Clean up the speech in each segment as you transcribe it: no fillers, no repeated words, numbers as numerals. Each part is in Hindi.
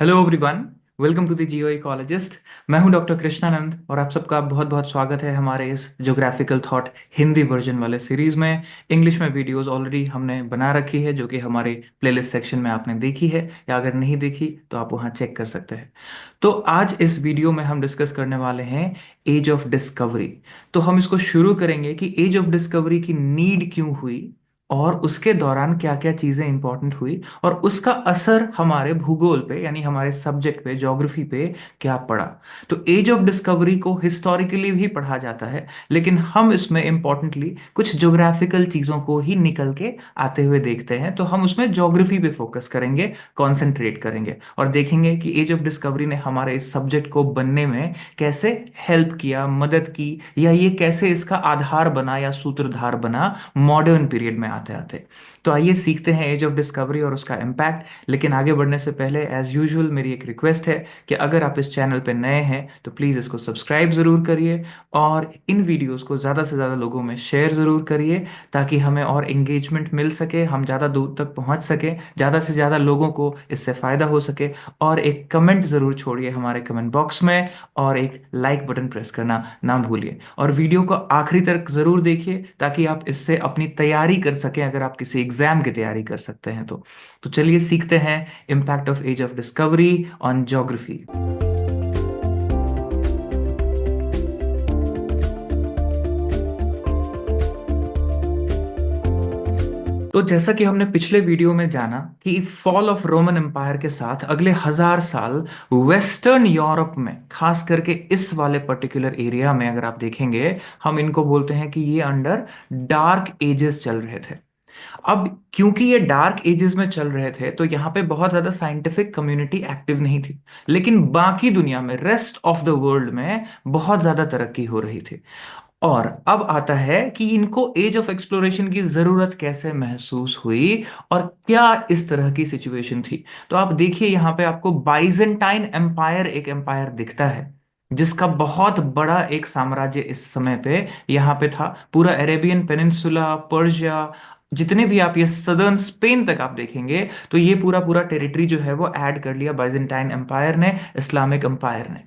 Hello everyone. Welcome to the geo ecologist. मैं हूं डॉक्टर कृष्णानंद और आप सबका बहुत बहुत स्वागत है हमारे इस ज्योग्राफिकल थॉट हिंदी वर्जन वाले सीरीज में। इंग्लिश में वीडियोस ऑलरेडी हमने बना रखी है जो कि हमारे प्लेलिस्ट सेक्शन में आपने देखी है, या अगर नहीं देखी तो आप वहां चेक कर सकते हैं। तो आज इस वीडियो में हम डिस्कस करने वाले हैं एज ऑफ डिस्कवरी। तो हम इसको शुरू करेंगे कि एज ऑफ डिस्कवरी की नीड क्यों हुई और उसके दौरान क्या क्या चीजें इंपॉर्टेंट हुई और उसका असर हमारे भूगोल पे यानी हमारे सब्जेक्ट पे ज्योग्राफी पे क्या पड़ा। तो एज ऑफ डिस्कवरी को हिस्टोरिकली भी पढ़ा जाता है, लेकिन हम इसमें इंपॉर्टेंटली कुछ ज्योग्राफिकल चीजों को ही निकल के आते हुए देखते हैं। तो हम उसमें ज्योग्राफी पे फोकस करेंगे, कंसंट्रेट करेंगे और देखेंगे कि एज ऑफ डिस्कवरी ने हमारे इस सब्जेक्ट को बनने में कैसे हेल्प किया, मदद की, या ये कैसे इसका आधार बना या सूत्रधार बना मॉडर्न पीरियड में आते आते। तो आइए सीखते हैं एज ऑफ डिस्कवरी और उसका इम्पैक्ट। लेकिन आगे बढ़ने से पहले एज यूजुअल मेरी एक रिक्वेस्ट है कि अगर आप इस चैनल पर नए हैं तो प्लीज़ इसको सब्सक्राइब ज़रूर करिए और इन वीडियोस को ज़्यादा से ज़्यादा लोगों में शेयर ज़रूर करिए, ताकि हमें और एंगेजमेंट मिल सके, हम ज़्यादा दूर तक पहुंच सकें, ज़्यादा से ज़्यादा लोगों को इससे फ़ायदा हो सके। और एक कमेंट ज़रूर छोड़िए हमारे कमेंट बॉक्स में और एक लाइक बटन प्रेस करना ना भूलिए, और वीडियो को आखिरी तक जरूर देखिए ताकि आप इससे अपनी तैयारी कर सकें, अगर आप किसी एग्जाम की तैयारी कर सकते हैं तो चलिए सीखते हैं impact of age of discovery on geography. तो जैसा कि हमने पिछले वीडियो में जाना कि फॉल ऑफ रोमन एम्पायर के साथ अगले 1000 साल वेस्टर्न यूरोप में, खास करके इस वाले पर्टिकुलर एरिया में अगर आप देखेंगे, हम इनको बोलते हैं कि ये अंडर डार्क एजेस चल रहे थे। अब क्योंकि ये डार्क एजेस में चल रहे थे तो यहाँ पे बहुत ज्यादा साइंटिफिक कम्युनिटी एक्टिव नहीं थी, लेकिन बाकी दुनिया में, रेस्ट ऑफ द वर्ल्ड में बहुत ज्यादा तरक्की हो रही थी। और अब आता है कि इनको एज ऑफ एक्सप्लोरेशन की जरूरत कैसे महसूस हुई और क्या इस तरह की सिचुएशन थी। तो आप देखिए यहाँ पे आपको बाइजेंटाइन एम्पायर, एक एम्पायर दिखता है जिसका बहुत बड़ा एक साम्राज्य इस समय पे यहाँ पे था। पूरा अरेबियन पेनिनसुला, पर्शिया, जितने भी आप ये सदर्न स्पेन तक आप देखेंगे, तो ये पूरा पूरा टेरिटरी जो है वो ऐड कर लिया बाइजेंटाइन एम्पायर ने, इस्लामिक एम्पायर ने।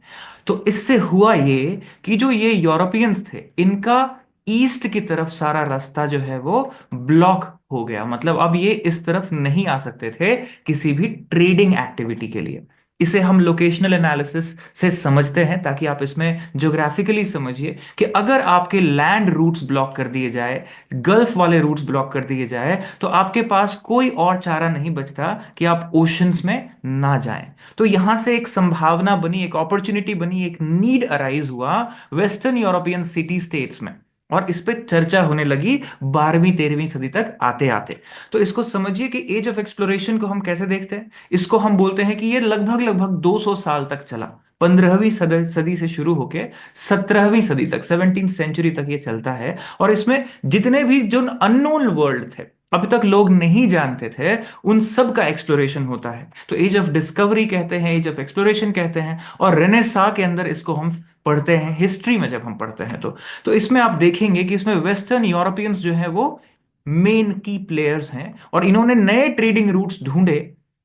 तो इससे हुआ ये कि जो ये यूरोपियंस थे, इनका ईस्ट की तरफ सारा रास्ता जो है वो ब्लॉक हो गया। मतलब अब ये इस तरफ नहीं आ सकते थे किसी भी ट्रेडिंग एक्टिविटी के लिए। इसे हम लोकेशनल एनालिसिस से समझते हैं, ताकि आप इसमें ज्योग्राफिकली समझिए कि अगर आपके लैंड रूट्स ब्लॉक कर दिए जाए, गल्फ वाले रूट्स ब्लॉक कर दिए जाए, तो आपके पास कोई और चारा नहीं बचता कि आप ओशंस में ना जाएं। तो यहां से एक संभावना बनी, एक अपॉर्चुनिटी बनी, एक नीड अराइज हुआ वेस्टर्न यूरोपियन सिटी स्टेट्स में, और इस पे चर्चा होने लगी 12वीं 13वीं सदी तक आते आते। तो इसको समझिए कि एज ऑफ एक्सप्लोरेशन को हम कैसे देखते हैं। इसको हम बोलते हैं कि ये लगभग लगभग 200 साल तक चला। 15वीं सदी से शुरू होके 17वीं सदी तक, 17th सेंचुरी तक ये चलता है। और इसमें जितने भी जो अननोन वर्ल्ड थे, अब तक लोग नहीं जानते थे, उन सब का एक्सप्लोरेशन होता है। तो एज ऑफ डिस्कवरी कहते हैं, एज ऑफ एक्सप्लोरेशन कहते हैं। और रेनेसां के अंदर इसको हम पढ़ते हैं हिस्ट्री में, जब हम पढ़ते हैं तो इसमें आप देखेंगे कि इसमें वेस्टर्न यूरोपियंस जो है वो मेन की प्लेयर्स हैं, और इन्होंने नए ट्रेडिंग रूट्स ढूंढे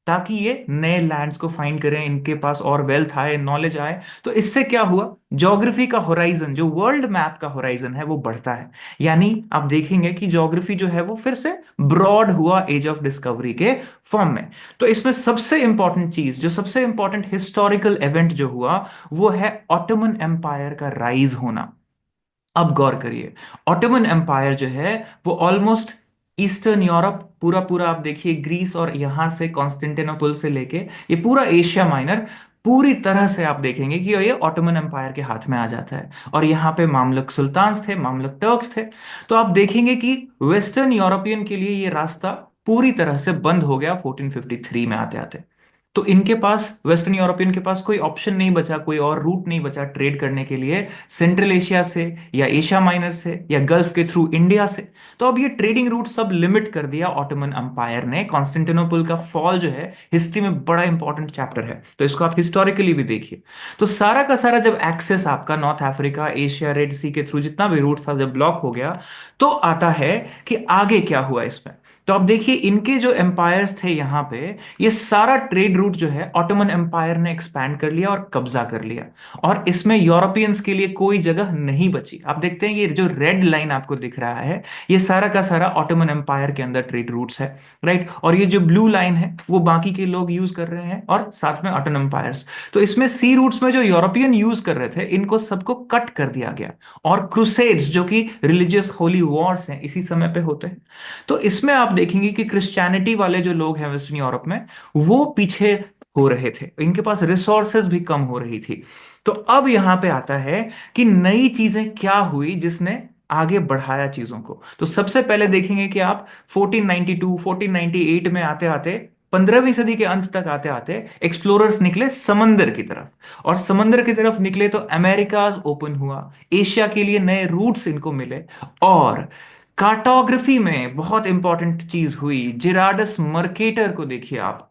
ताकि ये नए लैंड्स को फाइंड करें, इनके पास और वेल्थ आए, नॉलेज आए। तो इससे क्या हुआ, ज्योग्राफी का होराइजन, जो वर्ल्ड मैप का होराइजन है, वो बढ़ता है। यानी आप देखेंगे कि ज्योग्राफी जो है वो फिर से ब्रॉड हुआ एज ऑफ डिस्कवरी के फॉर्म में। तो इसमें सबसे इंपॉर्टेंट चीज, जो सबसे इंपॉर्टेंट हिस्टोरिकल इवेंट जो हुआ, वो है ऑटोमन एम्पायर का राइज होना। अब गौर करिए, ऑटोमन एम्पायर जो है वो ऑलमोस्ट ईस्टर्न यूरोप, पूरा पूरा आप देखिए, ग्रीस और यहां से कॉन्स्टेंटिनोपल से लेके ये पूरा एशिया माइनर, पूरी तरह से आप देखेंगे कि ये ऑटोमन एम्पायर के हाथ में आ जाता है। और यहाँ पे मामलुक सुल्तान्स थे, मामलुक टर्क्स थे। तो आप देखेंगे कि वेस्टर्न यूरोपियन के लिए ये रास्ता पूरी तरह से बंद हो गया 1453 में आते आते। तो इनके पास, वेस्टर्न यूरोपियन के पास कोई ऑप्शन नहीं बचा, कोई और रूट नहीं बचा ट्रेड करने के लिए, सेंट्रल एशिया से या एशिया माइनर से या गल्फ के थ्रू इंडिया से। तो अब ये ट्रेडिंग रूट सब लिमिट कर दिया ऑटोमन अंपायर ने। कॉन्स्टेंटिनोपल का फॉल जो है हिस्ट्री में बड़ा इंपॉर्टेंट चैप्टर है, तो इसको आप हिस्टोरिकली भी देखिए। तो सारा का सारा जब एक्सेस आपका नॉर्थ अफ्रीका, एशिया, रेड सी के थ्रू जितना भी रूट था जब ब्लॉक हो गया, तो आता है कि आगे क्या हुआ इसमें। तो अब देखिए इनके जो एम्पायर्स थे यहाँ पे, ये सारा ट्रेड रूट जो है ऑटोमन एम्पायर ने एक्सपैंड कर लिया और कब्जा कर लिया। और इसमें यूरोपियंस के लिए कोई जगह नहीं बची। आप देखते हैं ये जो रेड लाइन आपको दिख रहा है, ये सारा का सारा ऑटोमन एम्पायर के अंदर ट्रेड रूट्स है, राइट। और ये जो ब्लू लाइन है वो बाकी के लोग यूज कर रहे हैं, और साथ में ऑटोमन एम्पायर्स। तो इसमें सी रूट्स में जो यूरोपियन यूज कर रहे थे, इनको सबको कट कर दिया गया। और क्रूसेड्स जो कि रिलीजियस होली वॉर्स हैं, इसी समय पे होते हैं। तो इसमें आप देखेंगे कि क्रिश्चियनिटी वाले जो लोग हैं वेस्टर्न यूरोप में, वो पीछे हो रहे थे, इनके पास रिसोर्सेज भी कम हो रही थी। तो अब यहां पे आता है कि नई चीजें क्या हुई जिसने आगे बढ़ाया चीजों को। तो सबसे पहले देखेंगे कि आप 1492 1498 में आते आते, 15वीं सदी के अंत तक आते आते एक्सप्लोरर्स निकले समंदर की तरफ। और समंदर की तरफ निकले तो अमेरिकाज ओपन हुआ, एशिया के लिए नए रूट्स इनको मिले। और कार्टोग्राफी में बहुत इंपॉर्टेंट चीज हुई, जिराडस मर्केटर को देखिए आप।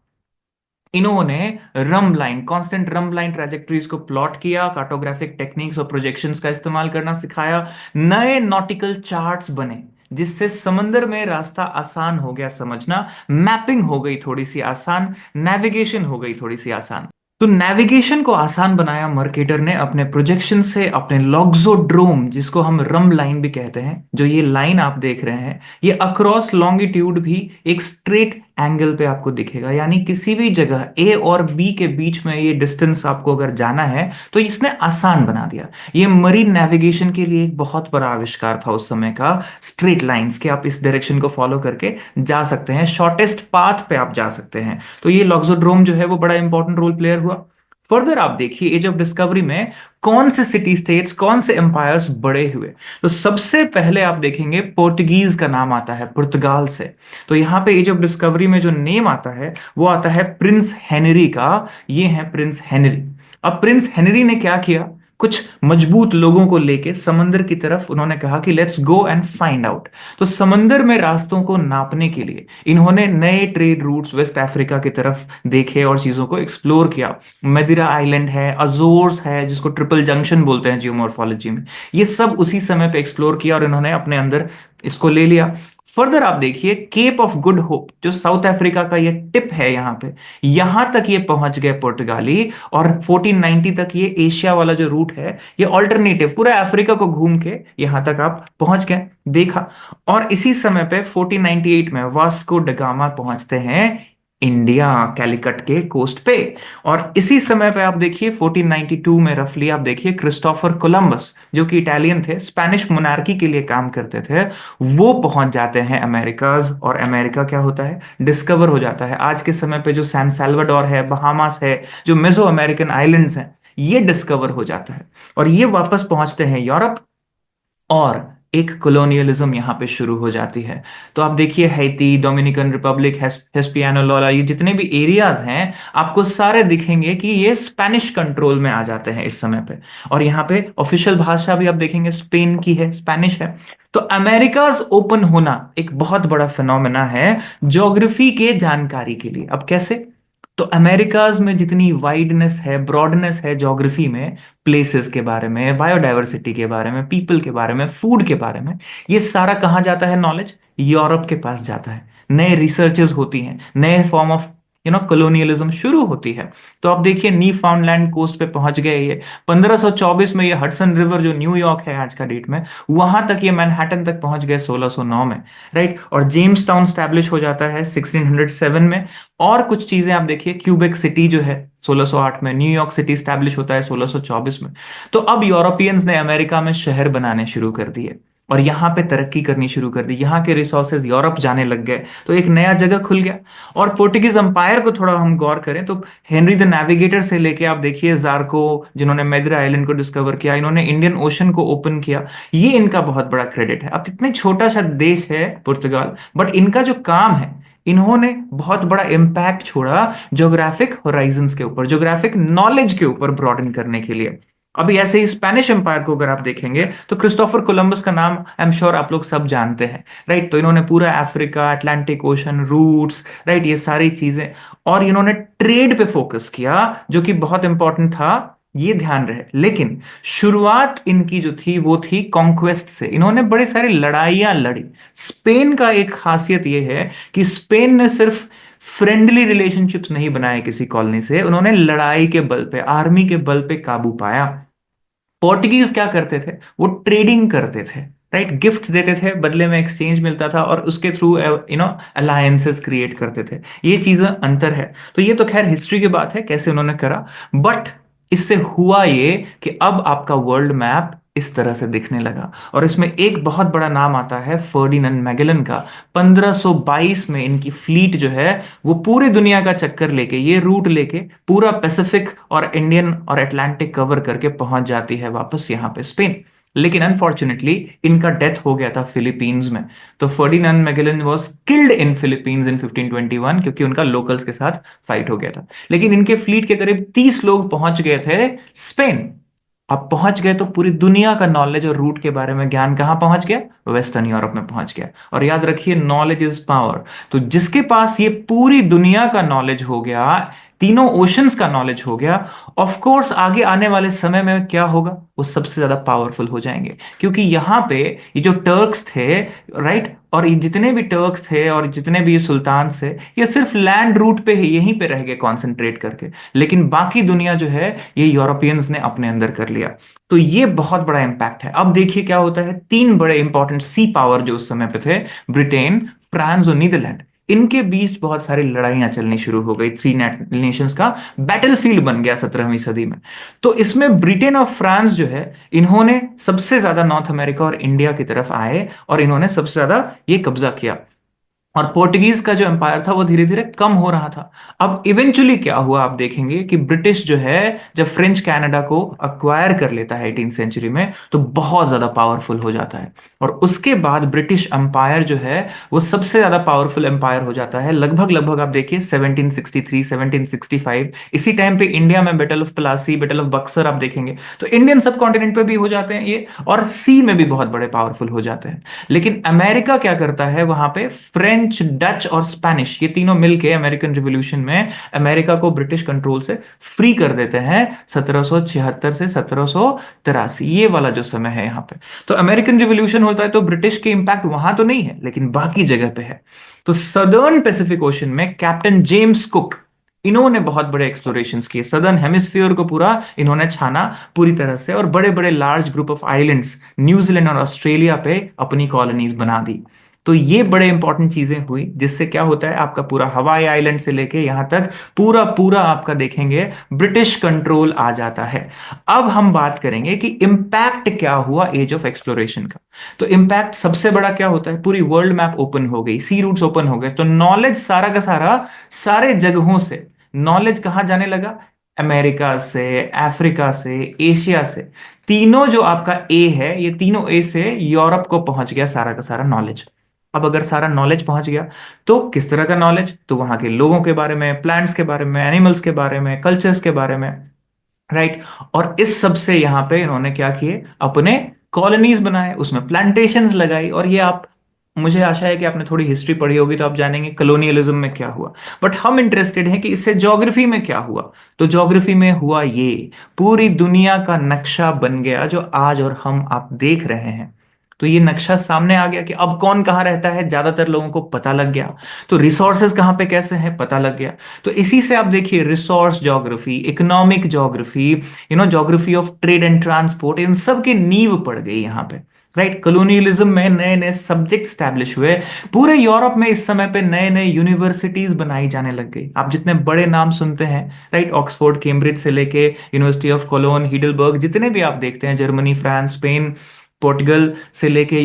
इन्होंने rhumb line, constant rhumb line trajectories को प्लॉट किया, कार्टोग्राफिक टेक्निक्स और प्रोजेक्शंस का इस्तेमाल करना सिखाया। नए नॉटिकल चार्ट्स बने, जिससे समंदर में रास्ता आसान हो गया समझना, मैपिंग हो गई थोड़ी सी आसान, नेविगेशन हो गई थोड़ी सी आसान। तो नेविगेशन को आसान बनाया मर्केटर ने अपने प्रोजेक्शन से, अपने लॉक्सोड्रोम, जिसको हम रम लाइन भी कहते हैं। जो ये लाइन आप देख रहे हैं, ये अक्रॉस लॉन्गिट्यूड भी एक स्ट्रेट एंगल पे आपको दिखेगा, यानी किसी भी जगह ए और बी के बीच में ये डिस्टेंस आपको अगर जाना है तो इसने आसान बना दिया। ये मरीन नेविगेशन के लिए एक बहुत बड़ा आविष्कार था उस समय का, स्ट्रेट लाइंस के, आप इस डायरेक्शन को फॉलो करके जा सकते हैं, शॉर्टेस्ट पाथ पे आप जा सकते हैं। तो ये लॉक्सोड्रोम जो है वो बड़ा इंपॉर्टेंट रोल प्लेयर हुआ। फर्दर आप देखिए एज ऑफ डिस्कवरी में कौन से सिटी स्टेट्स, कौन से एम्पायर्स बड़े हुए। तो सबसे पहले आप देखेंगे पोर्टुगीज का नाम आता है, पुर्तगाल से। तो यहां पे एज ऑफ डिस्कवरी में जो नेम आता है वो आता है प्रिंस हेनरी का। ये है प्रिंस हेनरी। अब प्रिंस हेनरी ने क्या किया, कुछ मजबूत लोगों को लेके समंदर की तरफ उन्होंने कहा कि let's go and find out. तो समंदर में रास्तों को नापने के लिए इन्होंने नए ट्रेड रूट्स वेस्ट अफ्रीका की तरफ देखे और चीजों को एक्सप्लोर किया। मदिरा आइलैंड है, अजोर्स है, जिसको ट्रिपल जंक्शन बोलते हैं जियोमॉर्फोलॉजी में, ये सब उसी समय पे एक्सप्लोर किया और इन्होंने अपने अंदर इसको ले लिया। फर्दर आप देखिए केप ऑफ गुड होप, जो साउथ अफ्रीका का ये टिप है यहां पे, यहां तक ये पहुंच गए पुर्तगाली। और 1490 तक ये एशिया वाला जो रूट है, ये ऑल्टरनेटिव पूरा अफ्रीका को घूम के यहां तक आप पहुंच गए, देखा। और इसी समय पे 1498 में वास्को ड गामा पहुंचते हैं इंडिया, कैलिकट के कोस्ट पे। और इसी समय पे आप देखिए 1492 में रफली आप देखिए क्रिस्टोफर कोलंबस, जो कि इटालियन थे, स्पेनिश मोनार्की के लिए काम करते थे, वो पहुंच जाते हैं अमेरिकाज। और अमेरिका क्या होता है, डिस्कवर हो जाता है। आज के समय पे जो सैन साल्वाडोर है, बहामास है, जो मेसो अमेरिकन आइलैंड्स हैं, ये डिस्कवर हो जाता है। और ये वापस पहुंचते हैं यूरोप, और एक कॉलोनियलिज्म यहां पे शुरू हो जाती है। तो आप देखिए हैती, डोमिनिकन रिपब्लिक, हिस्पियानोलोला, ये जितने भी एरियाज हैं आपको सारे दिखेंगे कि ये स्पेनिश कंट्रोल में आ जाते हैं इस समय पे। और यहाँ पे ऑफिशियल भाषा भी आप देखेंगे स्पेन की है, स्पेनिश है। तो अमेरिकाज ओपन होना एक बहुत बड़ा फिनोमेना है ज्योग्राफी के जानकारी के लिए। अब कैसे, तो अमेरिकाज में जितनी वाइडनेस है, ब्रॉडनेस है ज्योग्राफी में, प्लेसेस के बारे में, बायोडायवर्सिटी के बारे में, पीपल के बारे में, फूड के बारे में, ये सारा कहां जाता है नॉलेज, यूरोप के पास जाता है। नए रिसर्चेस होती हैं, नए फॉर्म ऑफ कॉलोनियलिज्म शुरू होती है। तो आप देखिए न्यू फाउंडलैंड कोस्ट पे पहुंच गए ये 1524 में। ये हडसन रिवर जो न्यूयॉर्क है आज का डेट में, वहां तक, ये मैनहट्टन तक पहुंच गए 1609 में, राइट। और जेम्स टाउन स्टैब्लिश हो जाता है 1607 में। और कुछ चीजें आप देखिए, क्यूबेक सिटी जो है 1608 में, न्यूयॉर्क सिटी स्टैब्लिश होता है 1624 में। तो अब यूरोपियंस ने अमेरिका में शहर बनाने शुरू कर दिए और यहां पे तरक्की करनी शुरू कर दी। यहाँ के रिसोर्सेज यूरोप जाने लग गए, तो एक नया जगह खुल गया। और पोर्टुगीज अंपायर को थोड़ा हम गौर करें तो हेनरी द नेविगेटर से लेके आप देखिए जार्को, जिन्होंने मैद्रा आइलैंड को डिस्कवर किया, इन्होंने इंडियन ओशन को ओपन किया, ये इनका बहुत बड़ा क्रेडिट है। अब इतने छोटा सा देश है पुर्तगाल, बट इनका जो काम है, इन्होंने बहुत बड़ा इंपैक्ट छोड़ा ज्योग्राफिक होराइजंस के ऊपर, ज्योग्राफिक नॉलेज के ऊपर ब्रॉडन करने के लिए। अभी ऐसे ही स्पेनिश एम्पायर को अगर आप देखेंगे तो क्रिस्टोफर कोलंबस का नाम आई एम श्योर आप लोग सब जानते हैं, राइट। तो इन्होंने पूरा Africa, Atlantic ocean routes, right, ये सारी चीजें, और इन्होंने ट्रेड पे फोकस किया, जो कि बहुत इंपॉर्टेंट था ये ध्यान रहे। लेकिन शुरुआत इनकी जो थी वो थी कॉन्क्वेस्ट से। इन्होंने बड़े सारी लड़ाइयां लड़ी। स्पेन का एक खासियत ये है कि स्पेन ने सिर्फ फ्रेंडली रिलेशनशिप्स नहीं बनाए किसी कॉलोनी से, उन्होंने लड़ाई के बल पे, आर्मी के बल पे काबू पाया। पोर्टुगीज क्या करते थे, वो ट्रेडिंग करते थे, राइट, गिफ्ट्स देते थे, बदले में एक्सचेंज मिलता था, और उसके थ्रू अलायंसेस क्रिएट करते थे। ये चीजें अंतर है। तो ये तो खैर हिस्ट्री की बात है कैसे उन्होंने करा। बट इससे हुआ ये कि अब आपका वर्ल्ड मैप इस तरह से दिखने लगा, और इसमें एक बहुत बड़ा नाम आता है फर्डिनेंड मैगेलन का। 1522 में इनकी फ्लीट जो है वो पूरी दुनिया का चक्कर लेके, ये रूट लेके पूरा पैसिफिक और इंडियन और अटलांटिक कवर करके पहुंच जाती है वापस यहाँ पे स्पेन। लेकिन अनफॉर्चुनेटली इनका डेथ हो गया था फिलीपींस में। तो Ferdinand Magellan was killed in Philippines in 1521, क्योंकि उनका लोकल्स के साथ फाइट हो गया था। लेकिन इनके फ्लीट के करीब 30 लोग पहुंच गए थे स्पेन। अब पहुंच गए तो पूरी दुनिया का नॉलेज और रूट के बारे में ज्ञान कहां पहुंच गया, वेस्टर्न यूरोप में पहुंच गया। और याद रखिए, नॉलेज इज पावर। तो जिसके पास ये पूरी दुनिया का नॉलेज हो गया, तीनों ओशंस का नॉलेज हो गया, ऑफ कोर्स आगे आने वाले समय में क्या होगा, वो सबसे ज्यादा पावरफुल हो जाएंगे। क्योंकि यहां पे ये जो टर्क्स थे, राइट, और ये जितने भी टर्क्स थे और जितने भी ये सुल्तान थे, ये सिर्फ लैंड रूट पे ही यहीं पे रह गए कॉन्सेंट्रेट करके। लेकिन बाकी दुनिया जो है ये यूरोपियंस ने अपने अंदर कर लिया। तो ये बहुत बड़ा इंपैक्ट है। अब देखिए क्या होता है, तीन बड़े इंपॉर्टेंट सी पावर जो उस समय पे थे, ब्रिटेन, फ्रांस और नीदरलैंड, इनके बीच बहुत सारी लड़ाइयां चलनी शुरू हो गई। थ्री नेशंस का बैटलफील्ड बन गया 17वीं सदी में। तो इसमें ब्रिटेन और फ्रांस जो है, इन्होंने सबसे ज्यादा नॉर्थ अमेरिका और इंडिया की तरफ आए, और इन्होंने सबसे ज्यादा ये कब्जा किया। और पोर्टुगीज का जो एम्पायर था वो धीरे धीरे कम हो रहा था। अब इवेंचुअली क्या हुआ, आप देखेंगे कि ब्रिटिश जो है, जब फ्रेंच कनाडा को अक्वायर कर लेता है 18th सेंचुरी में, तो बहुत ज्यादा पावरफुल हो जाता है। और उसके बाद ब्रिटिश एम्पायर जो है वो सबसे ज्यादा पावरफुल एम्पायर हो जाता है। लगभग लगभग आप देखिए 1763 1765, इसी टाइम पे इंडिया में battle of Plassey, battle of Buxar आप देखेंगे। तो इंडियन सब कॉन्टिनेंट पे भी हो जाते हैं ये, और सी में भी बहुत बड़े पावरफुल हो जाते हैं। लेकिन अमेरिका क्या करता है, वहां पे फ्रेंच, डच और स्पेनिश, ये तीनों मिलके अमेरिकन रिवॉल्यूशन में अमेरिका को ब्रिटिश कंट्रोल से फ्री कर देते हैं 1776 से 1783, ये वाला जो समय है यहां पे। तो अमेरिकन रिवॉल्यूशन होता है तो ब्रिटिश के इंपैक्ट वहां तो नहीं है, लेकिन बाकी जगह पे है। तो सदर्न पैसिफिक ओशन में कैप्टन जेम्स कुक, इन्होंने बहुत बड़े एक्सप्लोरेशंस किए, सदर्न हेमिस्फीयर को पूरा इन्होंने छाना पूरी तरह से, और बड़े बड़े large group of islands New Zealand और ऑस्ट्रेलिया पे अपनी कॉलोनीज बना दी। तो ये बड़े इंपॉर्टेंट चीजें हुई, जिससे क्या होता है, आपका पूरा हवाई आइलैंड से लेके यहां तक पूरा पूरा आपका देखेंगे ब्रिटिश कंट्रोल आ जाता है। अब हम बात करेंगे कि इंपैक्ट क्या हुआ एज ऑफ एक्सप्लोरेशन का। तो इंपैक्ट सबसे बड़ा क्या होता है, पूरी वर्ल्ड मैप ओपन हो गई, सी रूट्स ओपन हो गए, तो नॉलेज सारा का सारा सारे जगहों से नॉलेज कहां जाने लगा, अमेरिका से, अफ्रीका से, एशिया से। तीनों जो आपका ए है, ये तीनों ए से यूरोप को पहुंच गया सारा का सारा नॉलेज। अब अगर सारा नॉलेज पहुंच गया तो किस तरह का नॉलेज, तो वहां के लोगों के बारे में, प्लांट्स के बारे में, एनिमल्स के बारे में, कल्चर्स के बारे में, राइट। और इस सब से यहां पे इन्होंने क्या किए, अपने कॉलोनीज बनाए, उसमें प्लांटेशंस लगाई। और ये आप, मुझे आशा है कि आपने थोड़ी हिस्ट्री पढ़ी होगी तो आप जानेंगे कलोनियलिज्म में क्या हुआ। बट हम इंटरेस्टेड हैं कि इससे ज्योग्राफी में क्या हुआ। तो ज्योग्राफी में हुआ ये, पूरी दुनिया का नक्शा बन गया जो आज और हम आप देख रहे हैं। तो ये नक्शा सामने आ गया कि अब कौन कहां रहता है, ज्यादातर लोगों को पता लग गया। तो रिसोर्सेज कहां पे कैसे हैं पता लग गया। तो इसी से आप देखिए, resource geography, economic geography, geography of trade and transport, इन सब की नींव पड़ गई यहां पे, राइट। कॉलोनियलिज्म में नए नए सब्जेक्ट स्टैब्लिश हुए। पूरे यूरोप में इस समय पे नए नए यूनिवर्सिटीज बनाई जाने लग गई। आप जितने बड़े नाम सुनते हैं, राइट, ऑक्सफोर्ड, कैम्ब्रिज से लेके यूनिवर्सिटी ऑफ कोलोन, हिडलबर्ग, जितने भी आप देखते हैं, जर्मनी, फ्रांस, स्पेन, पोर्टुगल से लेके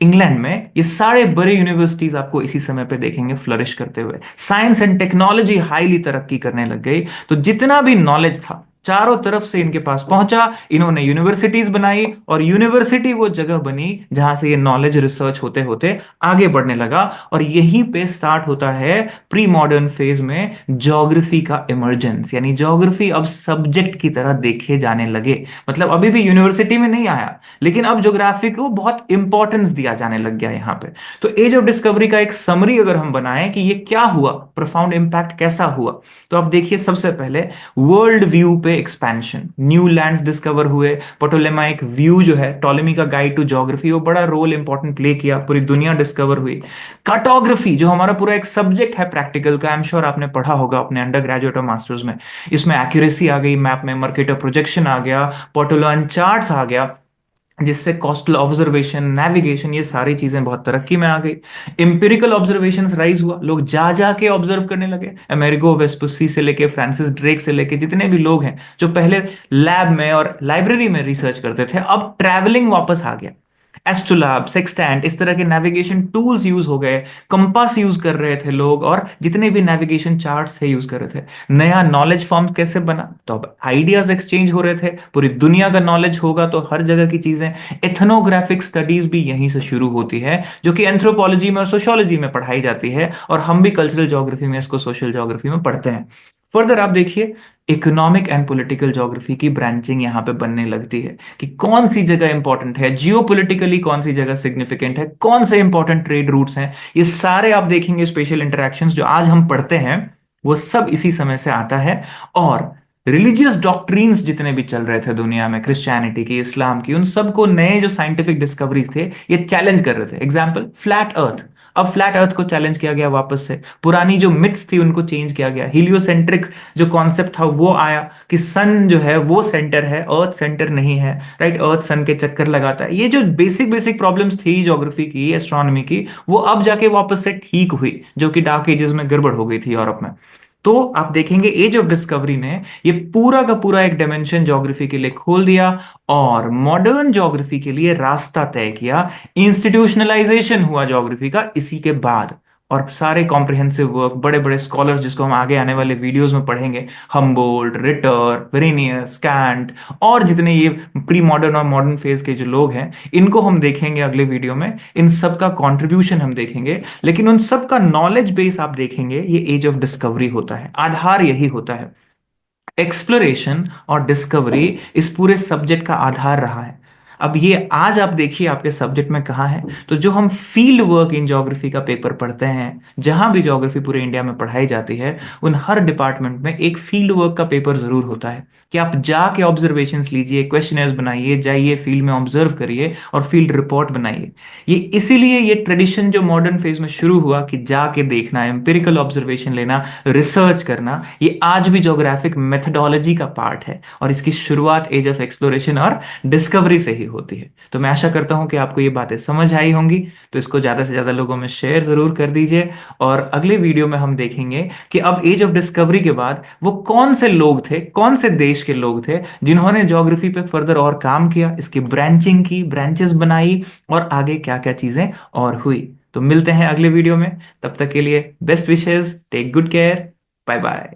इंग्लैंड में, ये सारे बड़े यूनिवर्सिटीज आपको इसी समय पे देखेंगे फ्लरिश करते हुए। साइंस एंड टेक्नोलॉजी हाईली तरक्की करने लग गई। तो जितना भी नॉलेज था चारों तरफ से इनके पास पहुंचा, इन्होंने यूनिवर्सिटीज बनाई, और यूनिवर्सिटी वो जगह बनी जहां से ये नॉलेज रिसर्च होते होते आगे बढ़ने लगा। और यहीं पे स्टार्ट होता है प्री मॉडर्न फेज में ज्योग्राफी का इमर्जेंस, यानी ज्योग्राफी अब सब्जेक्ट की तरह देखे जाने लगे। मतलब अभी भी यूनिवर्सिटी में नहीं आया, लेकिन अब ज्योग्राफी को बहुत इंपॉर्टेंस दिया जाने लग गया यहां पे। तो एज ऑफ डिस्कवरी का एक समरी अगर हम बनाएं कि ये क्या हुआ, प्रोफाउंड इंपैक्ट कैसा हुआ, तो आप देखिए सबसे पहले वर्ल्ड व्यू पे गए एक्सपेंशन, न्यू लैंड्स डिस्कवर हुए। पोटोलेमाइक व्यू जो है, टॉलेमी का गाइड टू ज्योग्राफी, वो बड़ा रोल इंपॉर्टेंट प्ले किया, पूरी दुनिया डिस्कवर हुई। कार्टोग्राफी जो हमारा पूरा एक सब्जेक्ट है प्रैक्टिकल का, आई एम श्योर आपने पढ़ा होगा अपने अंडर ग्रेजुएट और मास्टर्स में, इसमें एक्यूरेसी आ गई, मैप में मर्केटर प्रोजेक्शन आ गया, पोटोलॉन चार्ट्स आ गया, जिससे कोस्टल ऑब्जर्वेशन, नेविगेशन, ये सारी चीजें बहुत तरक्की में आ गई। इंपिरिकल ऑब्जर्वेशंस राइज हुआ, लोग जा जा के ऑब्जर्व करने लगे। अमेरिगो वेस्पुसी से लेके फ्रांसिस ड्रेक से लेके जितने भी लोग हैं जो पहले लैब में और लाइब्रेरी में रिसर्च करते थे, अब ट्रैवलिंग वापस आ गया। एस्ट्रोलैब, सेक्सटेंट, इस तरह के नेविगेशन टूल्स यूज हो गए, कंपास यूज कर रहे थे लोग, और जितने भी नेविगेशन चार्ट्स थे यूज कर रहे थे। नया नॉलेज फॉर्म कैसे बना, तो अब आइडियाज एक्सचेंज हो रहे थे, पूरी दुनिया का नॉलेज होगा तो हर जगह की चीजें। एथनोग्राफिक स्टडीज भी यहीं से शुरू होती है, जो कि एंथ्रोपोलॉजी में और सोशियोलॉजी में पढ़ाई जाती है, और हम भी कल्चरल ज्योग्राफी में इसको सोशल ज्योग्राफी में पढ़ते हैं। फर्दर आप देखिए, इकोनॉमिक एंड पॉलिटिकल ज्योग्राफी की ब्रांचिंग यहां पे बनने लगती है कि कौन सी जगह इंपॉर्टेंट है जियोपॉलिटिकली, कौन सी जगह सिग्निफिकेंट है, कौन से इंपॉर्टेंट ट्रेड रूट्स हैं। ये सारे आप देखेंगे स्पेशल इंटरेक्शंस जो आज हम पढ़ते हैं, वो सब इसी समय से आता है। और रिलीजियस डॉक्ट्रिन्स जितने भी चल रहे थे दुनिया में, क्रिश्चियनिटी की, इस्लाम की, उन सबको नए जो साइंटिफिक डिस्कवरीज थे ये चैलेंज कर रहे थे। Example, flat earth. अब फ्लैट अर्थ को चैलेंज किया गया वापस से, पुरानी जो मिथ्स थी उनको चेंज किया गया, हीलियोसेंट्रिक जो कॉन्सेप्ट था वो आया कि सन जो है वो सेंटर है, अर्थ सेंटर नहीं है, राइट, अर्थ सन के चक्कर लगाता है। ये जो बेसिक बेसिक प्रॉब्लम्स थी ज्योग्राफी की, एस्ट्रोनॉमी की, वो अब जाके वापस से ठीक हुई, जो कि डार्क एजेस में गड़बड़ हो गई थी यूरोप में। तो आप देखेंगे एज ऑफ डिस्कवरी ने ये पूरा का पूरा एक डायमेंशन ज्योग्राफी के लिए खोल दिया, और मॉडर्न ज्योग्राफी के लिए रास्ता तय किया। इंस्टीट्यूशनलाइजेशन हुआ ज्योग्राफी का इसी के बाद, और सारे कॉम्प्रिहेंसिव वर्क, बड़े बड़े स्कॉलर्स जिसको हम आगे आने वाले वीडियोस में पढ़ेंगे, हम्बोल्ट, रिटर, वेरेनियस, कैंट, और जितने ये प्री मॉडर्न और मॉडर्न फेज के जो लोग हैं, इनको हम देखेंगे अगले वीडियो में, इन सब का कॉन्ट्रीब्यूशन हम देखेंगे। लेकिन उन सब का नॉलेज बेस आप देखेंगे, ये एज ऑफ डिस्कवरी होता है, आधार यही होता है। एक्सप्लोरेशन और डिस्कवरी इस पूरे सब्जेक्ट का आधार रहा है। अब ये आज आप देखिए आपके सब्जेक्ट में कहाँ है, तो जो हम फील्ड वर्क इन ज्योग्राफी का पेपर पढ़ते हैं, जहां भी ज्योग्राफी पूरे इंडिया में पढ़ाई जाती है, उन हर डिपार्टमेंट में एक फील्ड वर्क का पेपर जरूर होता है कि आप जाके ऑब्जर्वेशंस लीजिए, क्वेश्चनर्स बनाइए, जाइए फील्ड में ऑब्जर्व करिए और फील्ड रिपोर्ट बनाइए। ये इसीलिए ये ट्रेडिशन जो मॉडर्न फेज में शुरू हुआ कि जाके देखना, एम्पिरिकल ऑब्जर्वेशन लेना, रिसर्च करना, ये आज भी ज्योग्राफिक मेथडोलॉजी का पार्ट है, और इसकी शुरुआत एज ऑफ एक्सप्लोरेशन और डिस्कवरी से ही होती है। तो मैं आशा करता हूं कि आपको ये बातें समझ आई होंगी, तो इसको ज्यादा से ज्यादा लोगों में शेयर जरूर कर दीजिए। और अगले वीडियो में हम देखेंगे कि अब एज ऑफ डिस्कवरी के बाद वो कौन से लोग थे, कौन से देश के लोग थे जिन्होंने ज्योग्राफी पे फर्दर और काम किया, इसकी ब्रांचिंग की, ब्रांचेस बनाई, और आगे क्या क्या चीजें और हुई। तो मिलते हैं अगले वीडियो में, तब तक के लिए best wishes, take good care, bye bye.